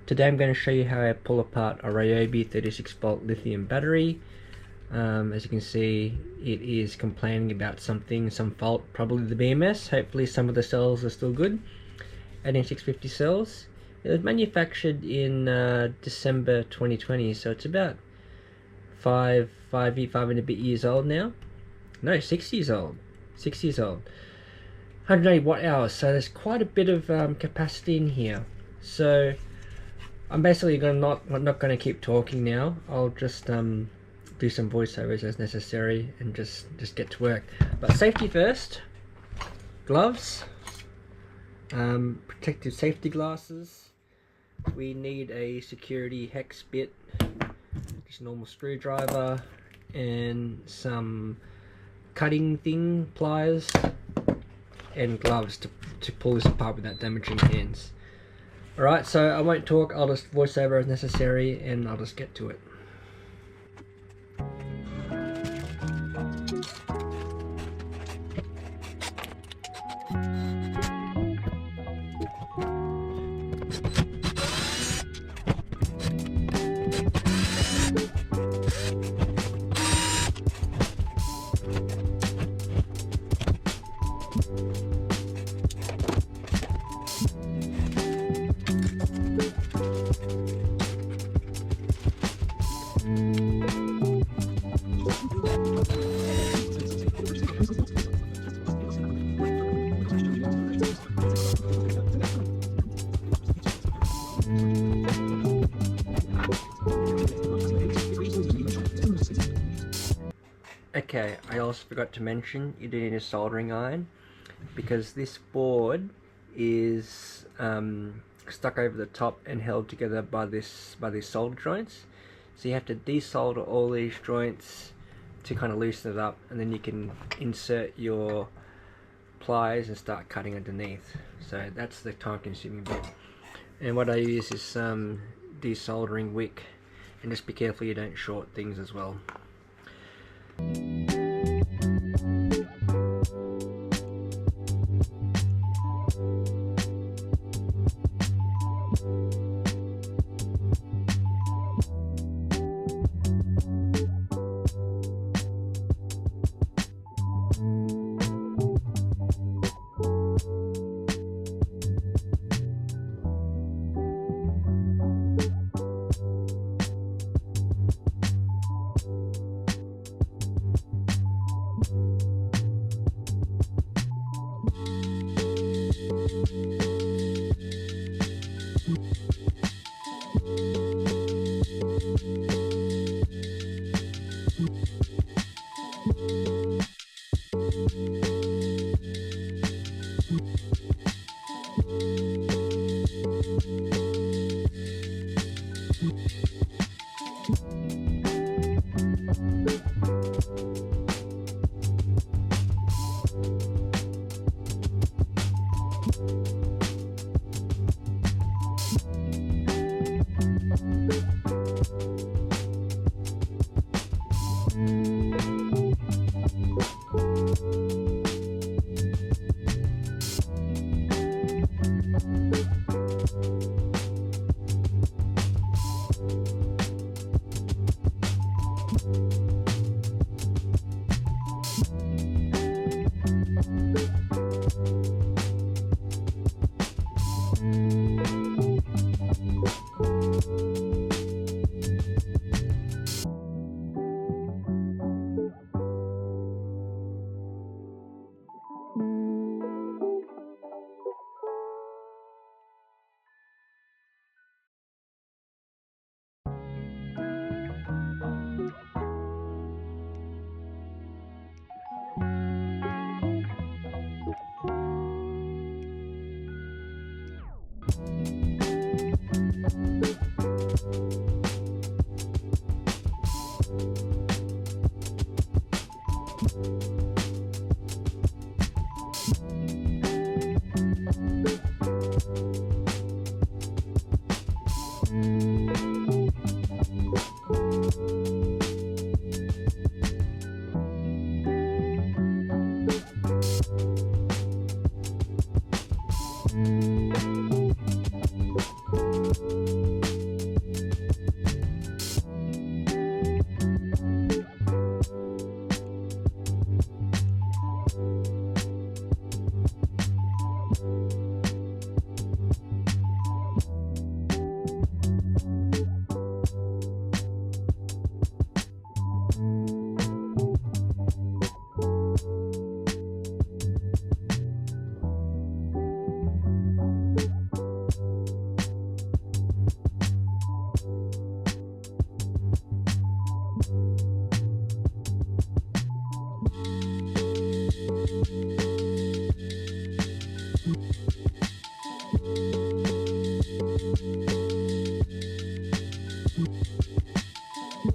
Today I'm going to show you how I pull apart a Ryobi 36 volt lithium battery. As you can see, it is complaining about something, some fault, probably the BMS. Hopefully some of the cells are still good. 18650 cells. It was manufactured in December 2020, so it's about five and a bit years old now. No, 6 years old. 6 years old. 180 watt hours, so there's quite a bit of capacity in here. So I'm basically not going to keep talking now. I'll just do some voiceovers as necessary and just get to work. But safety first. Gloves, protective safety glasses. We need a security hex bit, just a normal screwdriver, and some cutting thing, pliers, and gloves to pull this apart without damaging hands. Alright, so I won't talk, I'll just voice over as necessary and I'll just get to it. Okay, I also forgot to mention you do need a soldering iron because this board is stuck over the top and held together by these solder joints. So you have to desolder all these joints to kind of loosen it up, and then you can insert your pliers and start cutting underneath. So that's the time-consuming bit. And what I use is some desoldering wick, and just be careful you don't short things as well.